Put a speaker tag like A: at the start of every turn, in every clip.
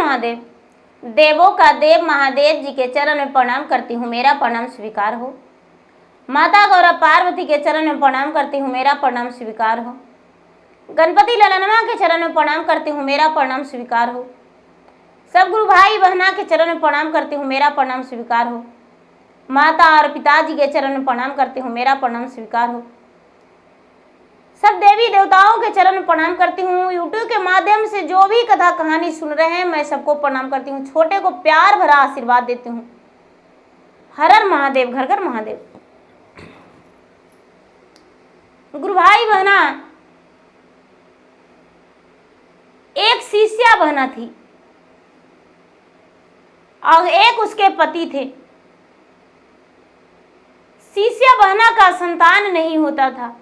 A: महादेव। देवों का देव महादेव जी के चरण में प्रणाम करती हूँ, मेरा प्रणाम स्वीकार हो। माता गौरा पार्वती के चरण में प्रणाम करती हूँ, मेरा प्रणाम स्वीकार हो। गणपति ललनमा के चरण में प्रणाम करती हूँ, मेरा प्रणाम स्वीकार हो। सब गुरु भाई बहना के चरण में प्रणाम करती हूँ, मेरा प्रणाम स्वीकार हो। माता और पिताजी के चरण में प्रणाम करती हूँ, मेरा प्रणाम स्वीकार हो। सब देवी देवताओं के चरण में प्रणाम करती हूँ। यूट्यूब के माध्यम से जो भी कथा कहानी सुन रहे हैं, मैं सबको प्रणाम करती हूँ। छोटे को प्यार भरा आशीर्वाद देती हूँ। हर हर महादेव, घर घर महादेव। गुरु भाई बहना, एक शिष्या बहना थी और एक उसके पति थे। शिष्या बहना का संतान नहीं होता था।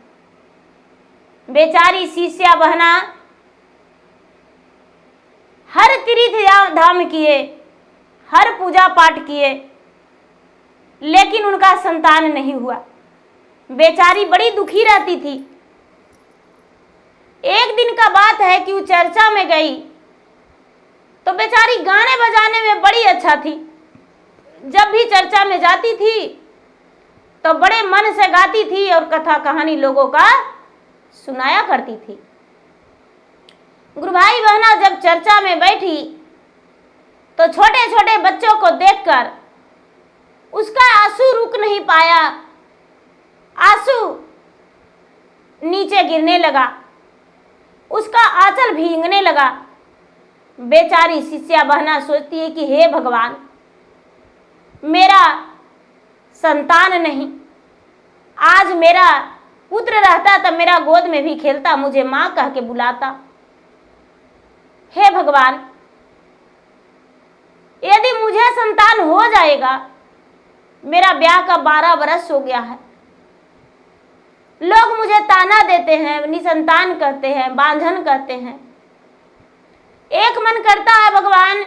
A: बेचारी शिष्या बहना हर तीर्थ धाम किए, हर पूजा पाठ किए, लेकिन उनका संतान नहीं हुआ। बेचारी बड़ी दुखी रहती थी। एक दिन का बात है कि वो चर्चा में गई तो बेचारी गाने बजाने में बड़ी अच्छा थी। जब भी चर्चा में जाती थी तो बड़े मन से गाती थी और कथा कहानी लोगों का सुनाया करती थी। गुरु भाई बहना जब चर्चा में बैठी तो छोटे छोटे बच्चों को देखकर उसका आंसू रुक नहीं पाया। आंसू नीचे गिरने लगा, उसका आंचल भीगने लगा। बेचारी शिष्या बहना सोचती है कि हे भगवान, मेरा संतान नहीं, आज मेरा पुत्र रहता तो मेरा गोद में भी खेलता, मुझे मां कह के बुलाता। हे भगवान, यदि मुझे संतान हो जाएगा, मेरा ब्याह का 12 बरस हो गया है, लोग मुझे ताना देते हैं, निसंतान कहते हैं, बांझन कहते हैं। एक मन करता है भगवान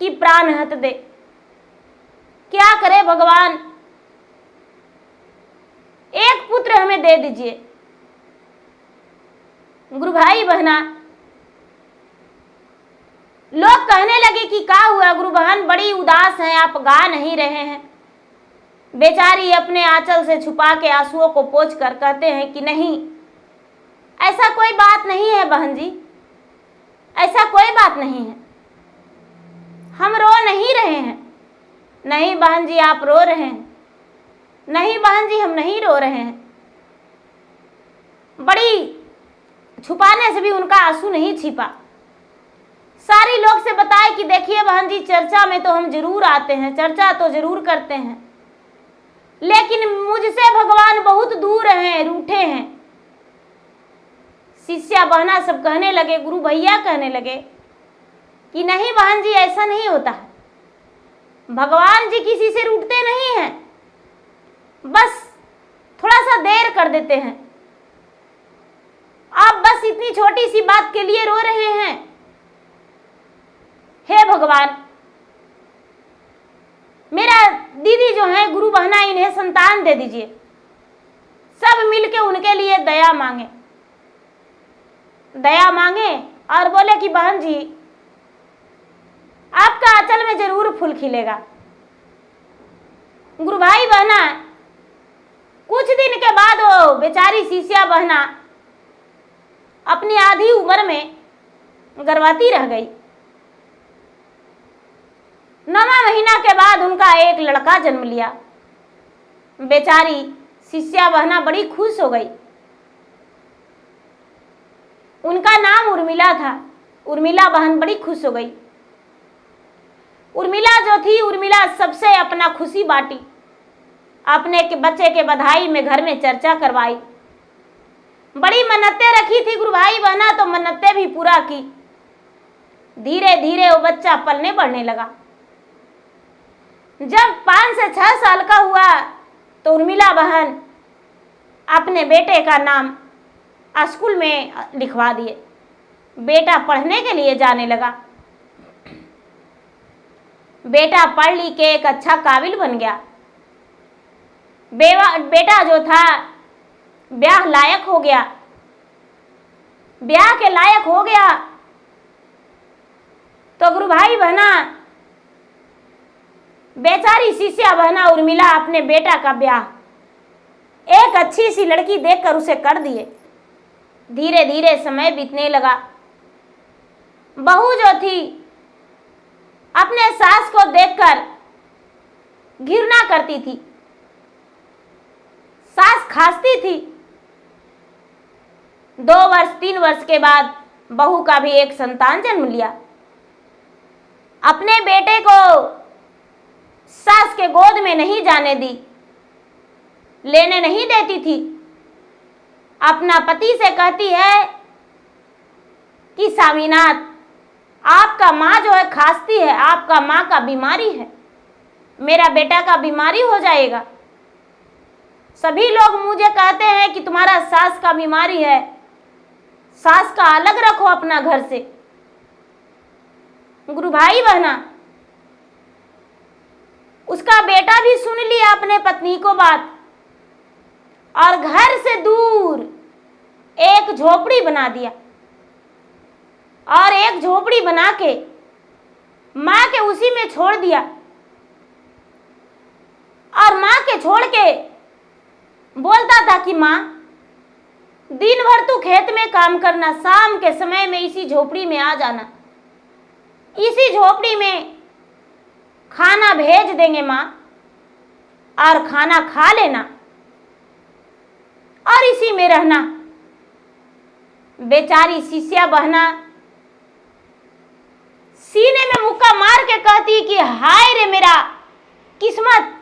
A: कि प्राण हत दे। क्या करे भगवान, एक पुत्र हमें दे दीजिए। गुरु भाई बहना, लोग कहने लगे कि क्या हुआ गुरु बहन, बड़ी उदास हैं, आप गा नहीं रहे हैं। बेचारी अपने आंचल से छुपा के आंसुओं को पोंछ कर कहते हैं कि नहीं, ऐसा कोई बात नहीं है बहन जी, ऐसा कोई बात नहीं है, हम रो नहीं रहे हैं। नहीं बहन जी, आप रो रहे हैं। नहीं बहन जी, हम नहीं रो रहे हैं। बड़ी छुपाने से भी उनका आंसू नहीं छिपा। सारी लोग से बताए कि देखिए बहन जी, चर्चा में तो हम जरूर आते हैं, चर्चा तो जरूर करते हैं, लेकिन मुझसे भगवान बहुत दूर हैं, रूठे हैं। शिष्या बहना सब कहने लगे, गुरु भैया कहने लगे कि नहीं बहन जी, ऐसा नहीं होता है, भगवान जी किसी से रूठते नहीं हैं, बस थोड़ा सा देर कर देते हैं। आप बस इतनी छोटी सी बात के लिए रो रहे हैं। हे भगवान, मेरा दीदी जो है गुरु बहना, इन्हें संतान दे दीजिए। सब मिलके उनके लिए दया मांगे, दया मांगे और बोले कि बहन जी, आपका आंचल में जरूर फूल खिलेगा। गुरु भाई बहना, कुछ दिन के बाद वो बेचारी शिष्या बहना अपनी आधी उम्र में गर्भवती रह गई। 9वां महीना के बाद उनका एक लड़का जन्म लिया। बेचारी शिष्या बहना बड़ी खुश हो गई। उनका नाम उर्मिला था। उर्मिला बहन बड़ी खुश हो गई। उर्मिला जो थी, उर्मिला सबसे अपना खुशी बांटी, अपने के बच्चे के बधाई में घर में चर्चा करवाई। बड़ी मन्नतें रखी थी गुरु भाई बहना, तो मन्नतें भी पूरा की। धीरे धीरे वो बच्चा पलने बढ़ने लगा। जब 5 से 6 साल का हुआ तो उर्मिला बहन अपने बेटे का नाम स्कूल में लिखवा दिए। बेटा पढ़ने के लिए जाने लगा। बेटा पढ़ लिख के एक अच्छा काबिल बन गया। बेटा जो था ब्याह लायक हो गया। ब्याह के लायक हो गया भाई बहना, बेचारी शिष्या बहना उर्मिला अपने बेटा का ब्याह एक अच्छी सी लड़की देखकर उसे कर दिए। धीरे धीरे समय बीतने लगा। बहू जो थी अपने सास को देखकर घृणा करती थी। सास खांसती थी। 2 वर्ष 3 वर्ष के बाद बहू का भी एक संतान जन्म लिया। अपने बेटे को सास के गोद में नहीं जाने दी, लेने नहीं देती थी। अपना पति से कहती है कि स्वामीनाथ, आपका माँ जो है खांसती है, आपका माँ का बीमारी है, मेरा बेटा का बीमारी हो जाएगा। सभी लोग मुझे कहते हैं कि तुम्हारा सास का बीमारी है, सास का अलग रखो अपना घर से। गुरु भाई बहना, उसका बेटा भी सुन लिया अपने पत्नी को बात और घर से दूर एक झोपड़ी बना दिया और एक झोपड़ी बना के माँ के उसी में छोड़ दिया। और माँ के छोड़ के बोलता था कि माँ, दिन भर तू खेत में काम करना, शाम के समय में इसी झोपड़ी में आ जाना, इसी झोपड़ी में खाना भेज देंगे माँ, और खाना खा लेना और इसी में रहना। बेचारी शिष्या बहना सीने में मुक्का मार के कहती कि हाय रे मेरा किस्मत,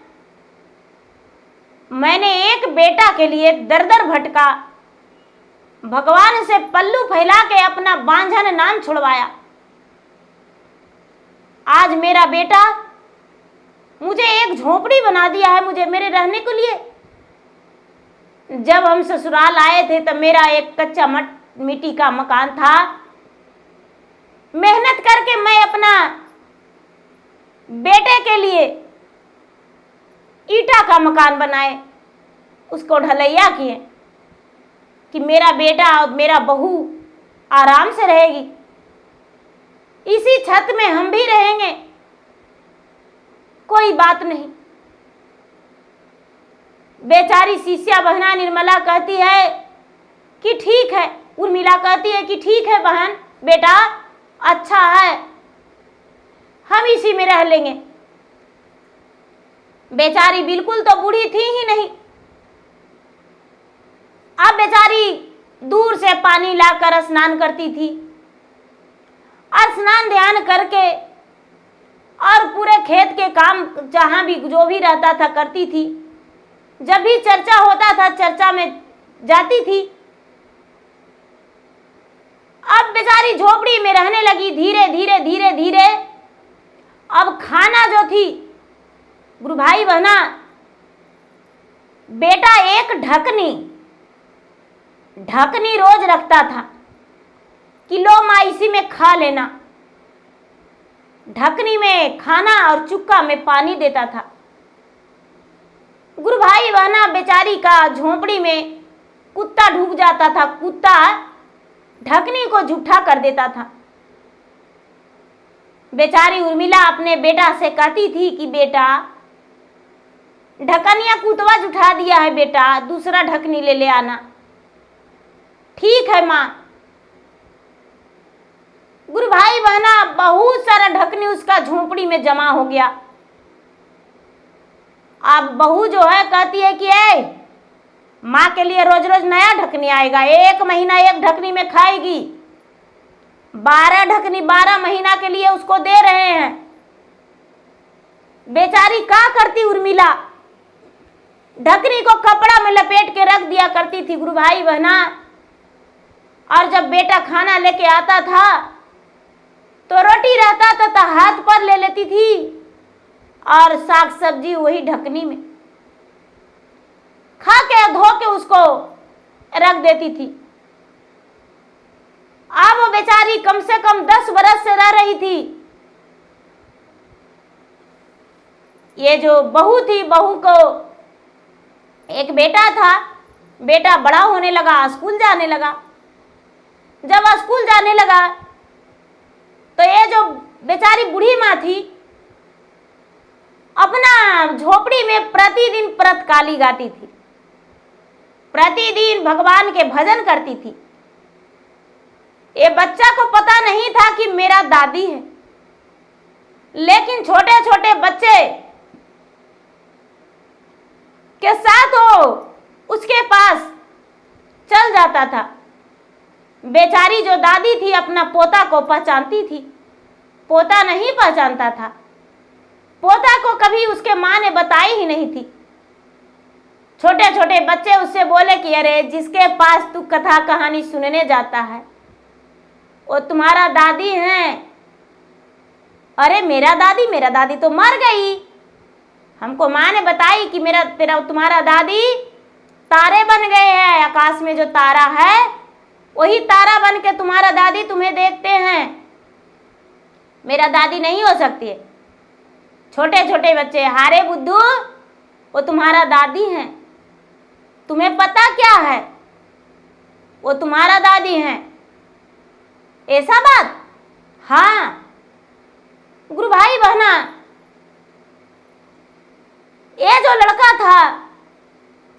A: मैंने एक बेटा के लिए दर दर भटका, भगवान से पल्लू फैला के अपना बांझन नाम छुड़वाया। आज मेरा बेटा मुझे एक झोपड़ी बना दिया है मुझे मेरे रहने के लिए। जब हम ससुराल आए थे तब मेरा एक कच्चा मिट्टी का मकान था। मेहनत करके मैं अपना बेटे के लिए ईटा का मकान बनाए, उसको ढलैया किए कि मेरा बेटा और मेरा बहू आराम से रहेगी, इसी छत में हम भी रहेंगे, कोई बात नहीं। बेचारी शिष्या बहना निर्मला कहती है कि ठीक है, उर्मिला कहती है कि ठीक है बहन, बेटा अच्छा है, हम इसी में रह लेंगे। बेचारी बिल्कुल तो बूढ़ी थी ही नहीं। अब बेचारी दूर से पानी लाकर स्नान करती थी और स्नान ध्यान करके और पूरे खेत के काम जहां भी जो भी रहता था करती थी। जब भी चर्चा होता था चर्चा में जाती थी। अब बेचारी झोपड़ी में रहने लगी। धीरे धीरे धीरे धीरे अब खाना जो थी, गुरु भाई बहना, बेटा एक ढकनी रोज रखता था कि लो माँ इसी में खा लेना। ढकनी में खाना और चुक्का में पानी देता था। गुरु भाई बहना, बेचारी का झोपड़ी में कुत्ता ढुक जाता था, कुत्ता ढकनी को झूठा कर देता था। बेचारी उर्मिला अपने बेटा से कहती थी कि बेटा, ढकनिया कुतवा जुठा दिया है बेटा, दूसरा ढकनी ले ले आना। ठीक है माँ। गुरु भाई बहना, बहुत सारा ढकनी उसका झोपड़ी में जमा हो गया। अब बहू जो है कहती है कि माँ के लिए रोज रोज नया ढकनी आएगा, 1 महीना एक ढकनी में खाएगी, 12 ढकनी 12 महीना के लिए उसको दे रहे हैं। बेचारी क्या करती उर्मिला, ढकनी को कपड़ा में लपेट के रख दिया करती थी गुरु भाई बहना। और जब बेटा खाना लेके आता था तो रोटी रहता था तो हाथ पर ले लेती थी और साग सब्जी वही ढकनी में खा के धो के उसको रख देती थी। अब वो बेचारी कम से कम 10 बरस से रह रही थी। ये जो बहू थी, बहू को एक बेटा था, बेटा बड़ा होने लगा, स्कूल जाने लगा। जब स्कूल जाने लगा तो ये जो बेचारी बूढ़ी माँ थी, अपना झोपड़ी में प्रतिदिन प्रातःकाली गाती थी, प्रतिदिन भगवान के भजन करती थी। ये बच्चा को पता नहीं था कि मेरा दादी है, लेकिन छोटे छोटे बच्चे के साथ वो उसके पास चल जाता था। बेचारी जो दादी थी अपना पोता को पहचानती थी, पोता नहीं पहचानता था। पोता को कभी उसके माँ ने बताई ही नहीं थी। छोटे छोटे बच्चे उससे बोले कि अरे जिसके पास तू कथा कहानी सुनने जाता है वो तुम्हारा दादी है। अरे मेरा दादी तो मर गई, हमको माँ ने बताई कि तुम्हारा दादी तारे बन गए हैं, आकाश में जो तारा है वही तारा बन के तुम्हारा दादी तुम्हें देखते हैं, मेरा दादी नहीं हो सकती है। छोटे छोटे बच्चे, हारे बुद्धू वो तुम्हारा दादी है, तुम्हें पता क्या है वो तुम्हारा दादी है, ऐसा बात। हाँ गुरु भाई बहना, ये जो लड़का था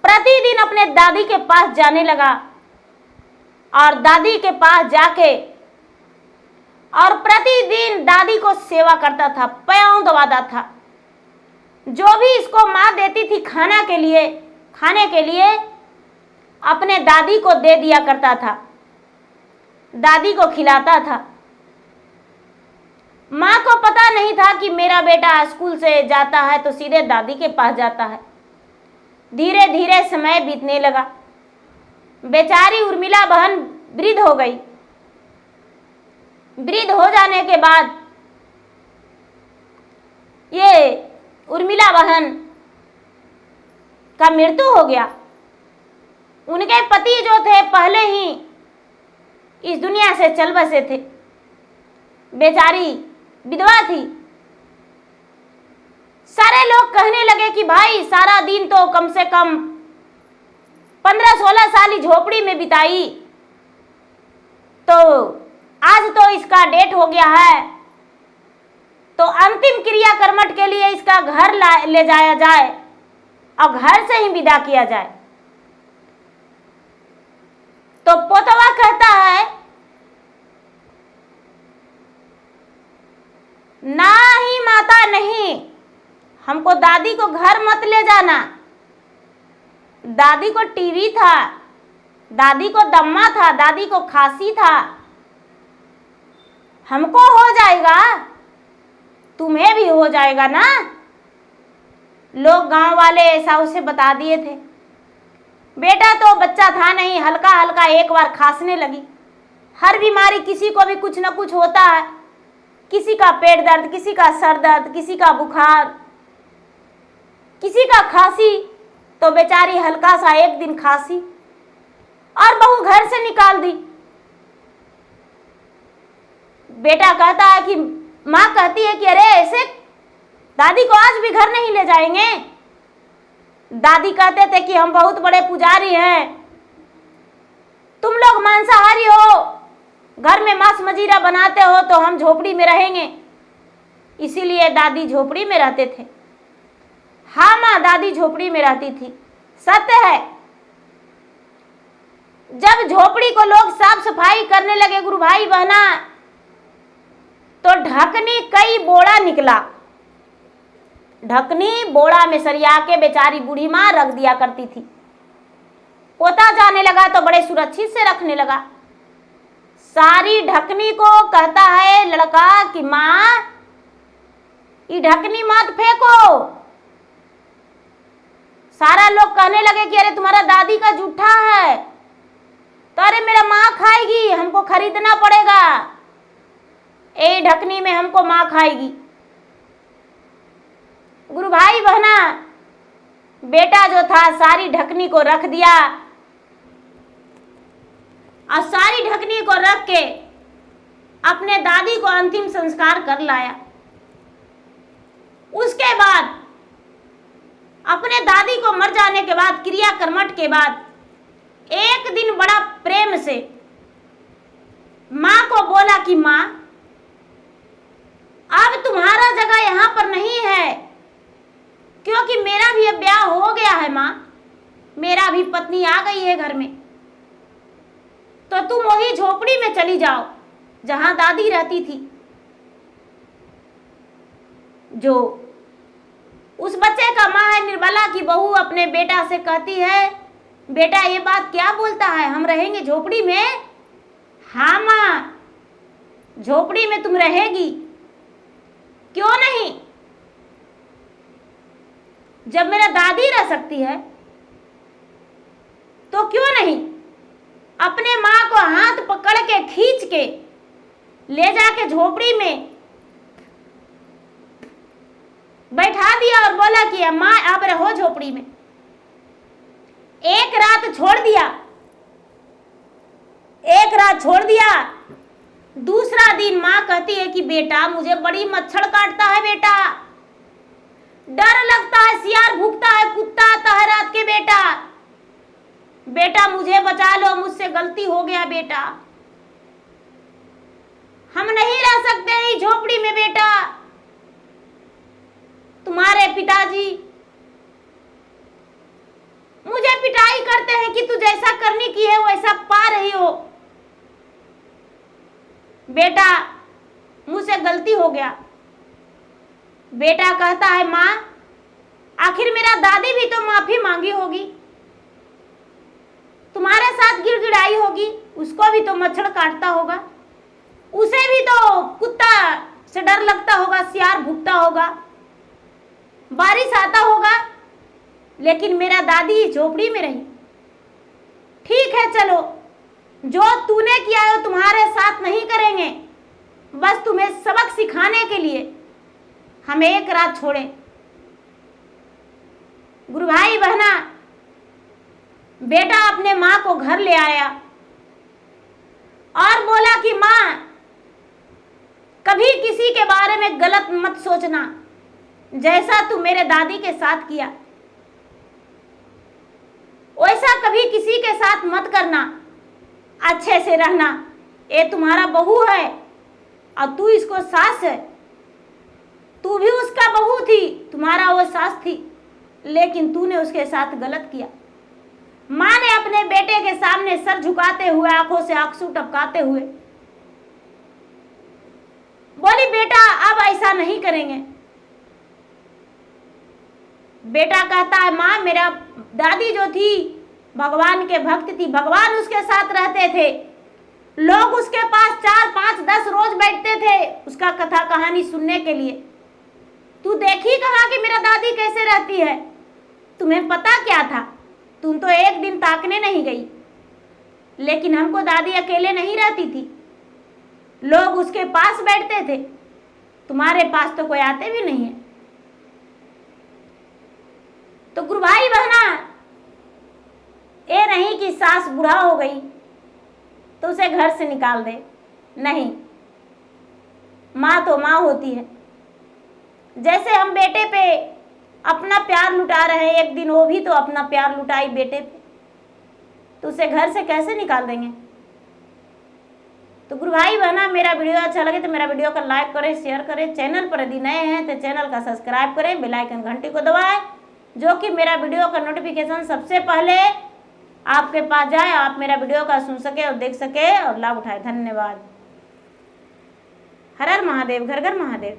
A: प्रतिदिन अपने दादी के पास जाने लगा और दादी के पास जाके और प्रतिदिन दादी को सेवा करता था, पाँव दबाता था। जो भी इसको माँ देती थी खाने के लिए अपने दादी को दे दिया करता था, दादी को खिलाता था। माँ को पता नहीं था कि मेरा बेटा स्कूल से जाता है तो सीधे दादी के पास जाता है। धीरे धीरे समय बीतने लगा, बेचारी उर्मिला बहन वृद्ध हो गई। वृद्ध हो जाने के बाद ये उर्मिला बहन का मृत्यु हो गया। उनके पति जो थे पहले ही इस दुनिया से चल बसे थे, बेचारी विधवा थी। सारे लोग कहने लगे कि भाई सारा दिन तो कम से कम 15-16 साल ही झोपड़ी में बिताई, तो आज तो इसका डेट हो गया है, तो अंतिम क्रिया कर्मठ के लिए इसका घर ले जाया जाए और घर से ही विदा किया जाए। तो पोतवा कहता है नहीं माता नहीं, हमको दादी को घर मत ले जाना। दादी को टीवी था, दादी को दम्मा था, दादी को खांसी था, हमको हो जाएगा तुम्हें भी हो जाएगा ना। लोग गांव वाले ऐसा उसे बता दिए थे। बेटा तो बच्चा था नहीं, हल्का हल्का एक बार खांसने लगी। हर बीमारी किसी को भी कुछ ना कुछ होता है, किसी का पेट दर्द, किसी का सर दर्द, किसी का बुखार, किसी का खांसी। तो बेचारी हल्का सा एक दिन खांसी और बहू घर से निकाल दी। बेटा कहता है कि माँ कहती है कि अरे ऐसे दादी को आज भी घर नहीं ले जाएंगे। दादी कहते थे कि हम बहुत बड़े पुजारी हैं, तुम लोग मांसाहारी हो, घर में मांस मजीरा बनाते हो तो हम झोपड़ी में रहेंगे, इसीलिए दादी झोपड़ी में रहते थे। हाँ माँ, दादी झोपड़ी में रहती थी, सत्य है। जब झोपड़ी को लोग साफ सफाई करने लगे गुरु भाई बहना, तो ढकनी कई बोड़ा निकला। ढकनी बोड़ा में सरिया के बेचारी बूढ़ी माँ रख दिया करती थी। पोता जाने लगा तो बड़े सुरक्षित से रखने लगा। सारी ढकनी को कहता है लड़का कि माँ ये ढकनी मत फेंको। सारा लोग कहने लगे कि अरे तुम्हारा दादी का जूठा है, तो अरे मेरा माँ खाएगी, हमको खरीदना पड़ेगा, ए ढकनी में हमको माँ खाएगी। गुरु भाई बहना, बेटा जो था सारी ढकनी को रख दिया और सारी ढकनी को रख के अपने दादी को अंतिम संस्कार कर लाया। उसके बाद अपने दादी को मर जाने के बाद क्रिया कर्मठ के बाद एक दिन बड़ा प्रेम से माँ को बोला कि माँ नहीं है, क्योंकि मेरा भी अब ब्याह हो गया है माँ, मेरा भी पत्नी आ गई है घर में। तो तुम वही झोपड़ी में चली जाओ जहां दादी रहती थी। जो उस बच्चे का माँ है, निर्मला की बहू, अपने बेटा से कहती है, बेटा ये बात क्या बोलता है, हम रहेंगे झोपड़ी में? हाँ माँ, झोपड़ी में तुम रहेगी, क्यों नहीं? जब मेरा दादी रह सकती है तो क्यों नहीं? अपने माँ को हाथ पकड़ के खींच के ले जाके झोपड़ी में बैठा दिया और बोला कि माँ अब रहो झोपड़ी में। एक रात छोड़ दिया, एक रात छोड़ दिया। दूसरा दिन माँ कहती है कि बेटा मुझे बड़ी मच्छर काटता है, बेटा डर लगता है, सियार भूखता है, कुत्ता आता है रात के, बेटा बेटा मुझे बचा लो, मुझसे गलती हो गया बेटा, हम नहीं रह सकते हैं झोपड़ी में बेटा। तुम्हारे पिताजी मुझे पिटाई करते हैं कि तू जैसा करने की है वैसा पा रही हो, बेटा मुझसे गलती हो गया। बेटा कहता है माँ आखिर मेरा दादी भी तो माफी मांगी होगी, तुम्हारे साथ गिड़गिड़ाई होगी, उसको भी तो मच्छर काटता होगा, उसे भी तो कुत्ता से डर लगता होगा, सियार भुगता होगा, बारिश आता होगा, लेकिन मेरा दादी झोपड़ी में रही। ठीक है चलो, जो तूने किया है तुम्हारे साथ नहीं करेंगे, बस तुम्हें सबक सिखाने के लिए हम एक रात छोड़े। गुरु भाई बहना, बेटा अपने माँ को घर ले आया और बोला कि माँ कभी किसी के बारे में गलत मत सोचना, जैसा तू मेरे दादी के साथ किया वैसा कभी किसी के साथ मत करना, अच्छे से रहना। ये तुम्हारा बहू है और तू इसको सास है, तू भी उसका बहू थी, तुम्हारा वो सास थी, लेकिन तूने उसके साथ गलत किया। माँ ने अपने बेटे के सामने सर झुकाते हुए, आंखों से आंसू टपकाते हुए बोली, बेटा अब ऐसा नहीं करेंगे। बेटा कहता है माँ मेरा दादी जो थी भगवान के भक्त थी, भगवान उसके साथ रहते थे, लोग उसके पास 4, 5, 10 रोज बैठते थे उसका कथा कहानी सुनने के लिए। तू देखी कहाँ कि मेरा दादी कैसे रहती है, तुम्हें पता क्या था? तुम तो एक दिन ताकने नहीं गई, लेकिन हमको दादी अकेले नहीं रहती थी, लोग उसके पास बैठते थे, तुम्हारे पास तो कोई आते भी नहीं है। तो गुरु भाई बहना, ये नहीं कि सास बुढ़ा हो गई तो उसे घर से निकाल दे, नहीं, माँ तो माँ होती है। जैसे हम बेटे पे अपना प्यार लुटा रहे हैं, एक दिन वो भी तो अपना प्यार लुटाई बेटे पे, तो उसे घर से कैसे निकाल देंगे? तो गुरु भाई बहना, मेरा वीडियो अच्छा लगे तो मेरा वीडियो को लाइक करें, शेयर करें, चैनल पर यदि नए हैं तो चैनल का सब्सक्राइब करें, बेल आइकन घंटी को दबाएं, जो कि मेरा वीडियो का नोटिफिकेशन सबसे पहले आपके पास जाए, आप मेरा वीडियो का सुन सके और देख सके और लाभ उठाए। धन्यवाद। हर हर महादेव, घर घर महादेव।